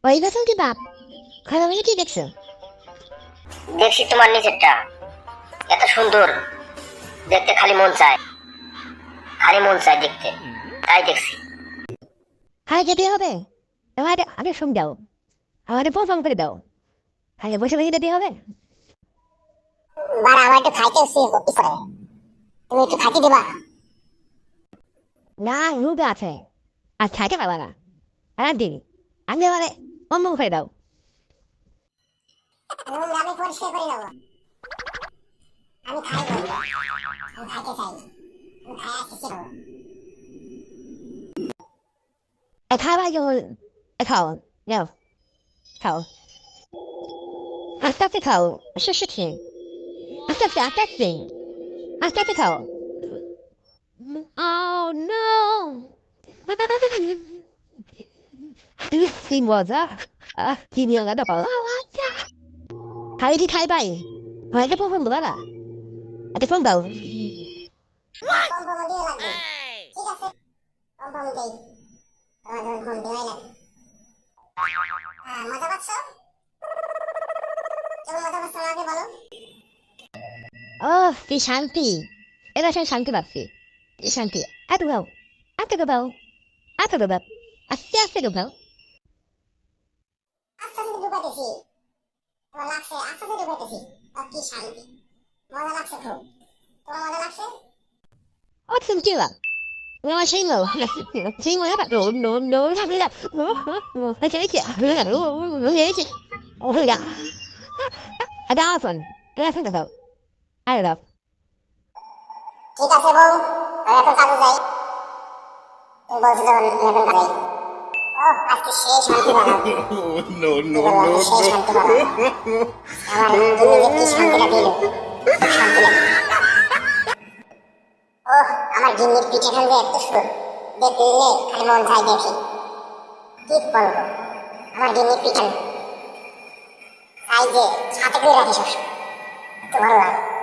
ওই বছর কি বাপ খারাপ হয়ে কি দেখছো? দেখছি তোমার নিচেরটা এত সুন্দর দেখতে, খালি মন চায় দেখতে, তাই দেখছি। হাই যেতে হবে, তোমার আগে শুন দাও, আমাদের প্রথম করে দাও, হাই বসে বসে যেতে হবে। বাড়া, আমার একটু খাইতে ইচ্ছে করে। তুমি একটু খাইতে দিবা? না রুবে আছে, আর খাইতে পারবা না, আর দিদি আমি এবারে অন্য করে দাও। আমি পরিষ্কার করে নেবো। আমি খাইবো, আমি খাইতে চাই, আমি খাই আসতে চাই। খাবার যখন খাও, যাও খাও, আস্তে আস্তে খাও, শেষে খেয়ে আস্তে আস্তে আস্তে আস্তে আস্তে আস্তে খাও। Oh no! কি মজা! কি নিয়ে গেল বাবা! খাই কি খাই ভাই, হয়তো প্রথম দাদা একটা ফোন দাও। কম্পাউন্ড দিয়ে লাগবে। ঠিক আছে, কম্পাউন্ড দেই। তোমার ফোন দেওয়াই লাগবে। মজা পাচ্ছ? কেমন মজা পাচ্ছ আমাকে বলো। ও কি শান্তি, এবার সে শান্তি পাচ্ছি, কি শান্তি। এত দাও, এত দাও, এত দাও, আস্তে আস্তে দাও। আস্তে আস্তে ঢুকাইতেছি, তোমার লাগছে? আস্তে আস্তে ঢুকাইতেছি। কি শান্তি, মজা লাগছে খুব। তোমার মজা লাগছে? 어 진짜 내가 신고 신고 해봐 너너 하기가 나 재밌지 그래 너 재밌지 그래 아다선 그래 생각해 알아 ঠিক আছে বউ, আমি এখন কাজে যাই। তুমি বলছো যখন আমি এখন কাজে যাই। আজকে সেই শান্তি পেলাম। No, no, no, সেই শান্তি পেলাম। আমার তুমি যে কি শান্তিটা দিল, শান্তি লাগে। আমার গিন্নির পিঠে খান যে এত সুন্দর, দেখলে খালি মন চাই দেখি। কি বলবো, আমার গিন্নির পিঠে তাই যে সাথে করে রাখি সবসময়, এত ভালো লাগে।